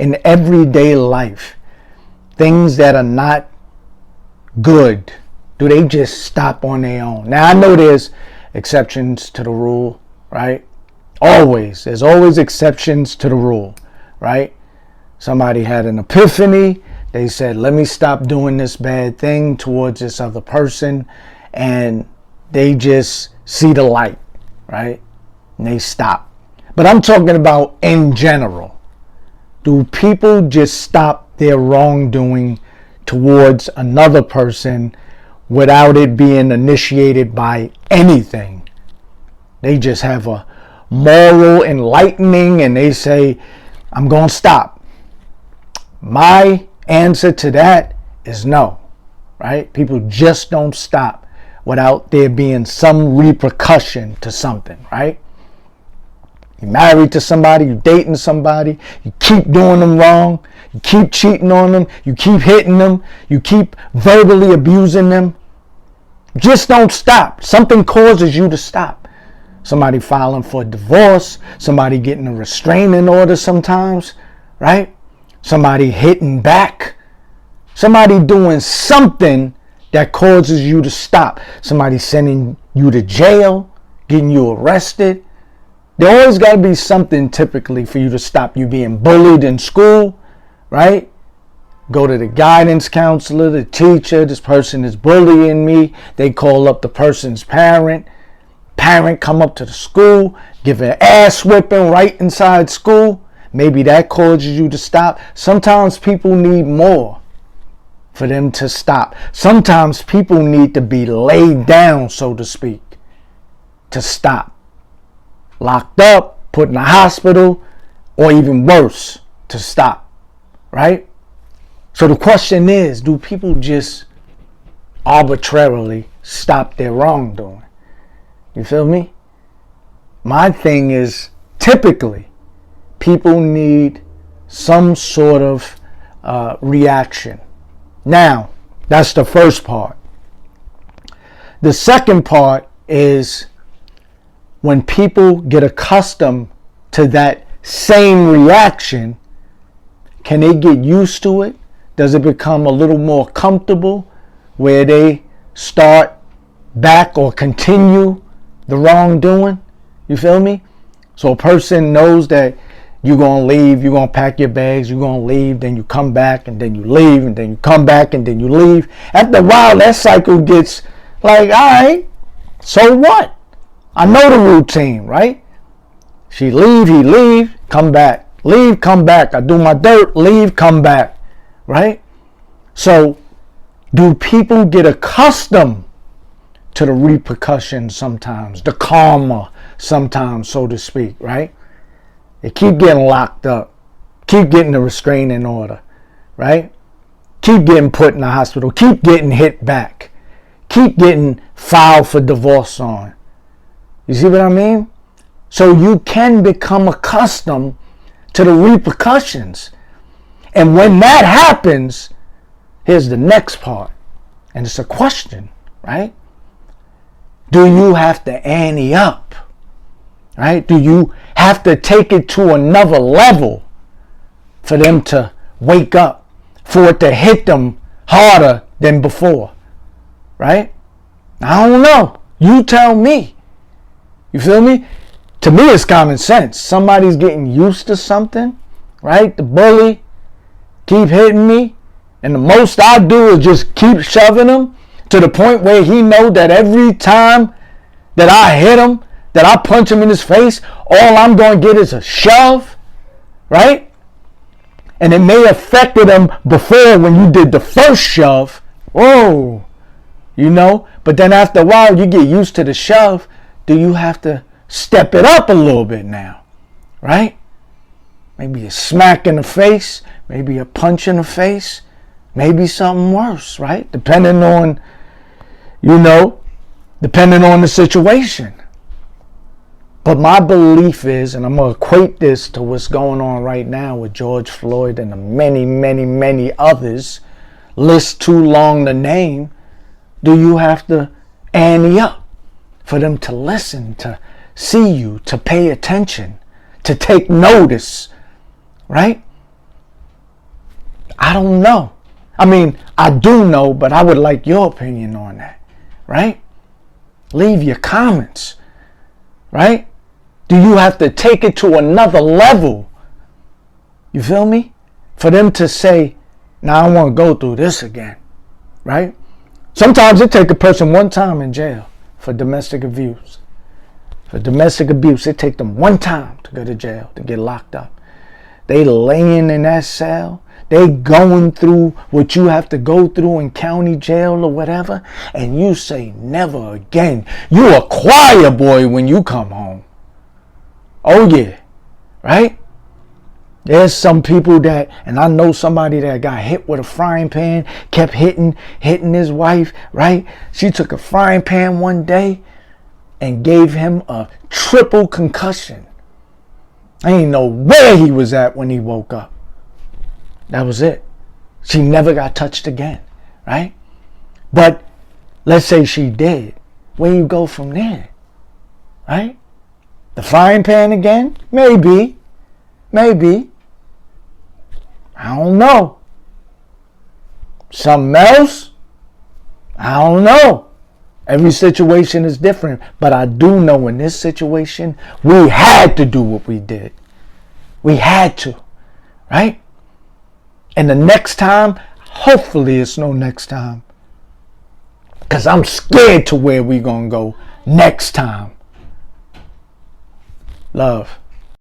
in everyday life, things that are not good, do they just stop on their own? Now, I know there's exceptions to the rule, right? There's always exceptions to the rule, right? Somebody had an epiphany. They said, let me stop doing this bad thing towards this other person. And they just see the light, right? And they stop. But I'm talking about in general. Do people just stop their wrongdoing towards another person without it being initiated by anything? They just have a moral enlightening and they say, I'm going to stop. My answer to that is no, right? People just don't stop without there being some repercussion to something, right? You're married to somebody, you're dating somebody, you keep doing them wrong, you keep cheating on them, you keep hitting them, you keep verbally abusing them. Just don't stop. Something causes you to stop. Somebody filing for divorce, somebody getting a restraining order sometimes, right? Somebody hitting back, somebody doing something that causes you to stop. Somebody sending you to jail, getting you arrested. There always got to be something typically for you to stop. You being bullied in school, right? Go to the guidance counselor, the teacher. This person is bullying me. They call up the person's parent. Parent come up to the school, give an ass whipping right inside school. Maybe that causes you to stop. Sometimes people need more for them to stop. Sometimes people need to be laid down, so to speak, to stop. Locked up, put in a hospital, or even worse, to stop, right? So the question is, do people just arbitrarily stop their wrongdoing? You feel me? My thing is, typically, people need some sort of reaction. Now, that's the first part. The second part is when people get accustomed to that same reaction, can they get used to it? Does it become a little more comfortable where they start back or continue the wrongdoing? You feel me? So a person knows that you're going to leave, you're going to pack your bags, you're going to leave, then you come back, and then you leave, and then you come back, and then you leave. After a while, that cycle gets like, all right, so what? I know the routine, right? She leave, he leave, come back. Leave, come back. I do my dirt, leave, come back. Right? So, do people get accustomed to the repercussions sometimes, the karma sometimes, so to speak, right? They keep getting locked up, keep getting a restraining order, right? Keep getting put in the hospital, keep getting hit back, keep getting filed for divorce on. You see what I mean? So you can become accustomed to the repercussions. And when that happens, here's the next part. And it's a question, right? Do you have to ante up? Right? Do you have to take it to another level for them to wake up, for it to hit them harder than before? Right? I don't know. You tell me. You feel me? To me, it's common sense. Somebody's getting used to something, right? The bully keep hitting me, and the most I do is just keep shoving him to the point where he know that every time that I hit him, that I punch him in his face, all I'm going to get is a shove, right? And it may have affected him before when you did the first shove. Whoa, you know? But then after a while, you get used to the shove. Do you have to step it up a little bit now, right? Maybe a smack in the face, maybe a punch in the face, maybe something worse, right? Depending on, depending on the situation. But my belief is, and I'm going to equate this to what's going on right now with George Floyd and the many, many, many others, list too long to name, do you have to ante up for them to listen, to see you, to pay attention, to take notice, right? I don't know. I mean, I do know, but I would like your opinion on that, right? Leave your comments, right? Do you have to take it to another level? You feel me? For them to say, now I want to go through this again, right? Sometimes it take a person one time in jail for domestic abuse. For domestic abuse, it take them one time to go to jail, to get locked up. They laying in that cell. They going through what you have to go through in county jail or whatever. And you say, never again. You a choir boy when you come home. Oh yeah, right? There's some people that, and I know somebody that got hit with a frying pan, kept hitting his wife, right? She took a frying pan one day and gave him a triple concussion. I didn't know where he was at when he woke up. That was it. She never got touched again, right? But let's say she did. Where you go from there, right? The frying pan again? Maybe. I don't know. Something else? I don't know. Every situation is different. But I do know in this situation, we had to do what we did. We had to. Right? And the next time, hopefully it's no next time. Because I'm scared to where we going to go next time. Love.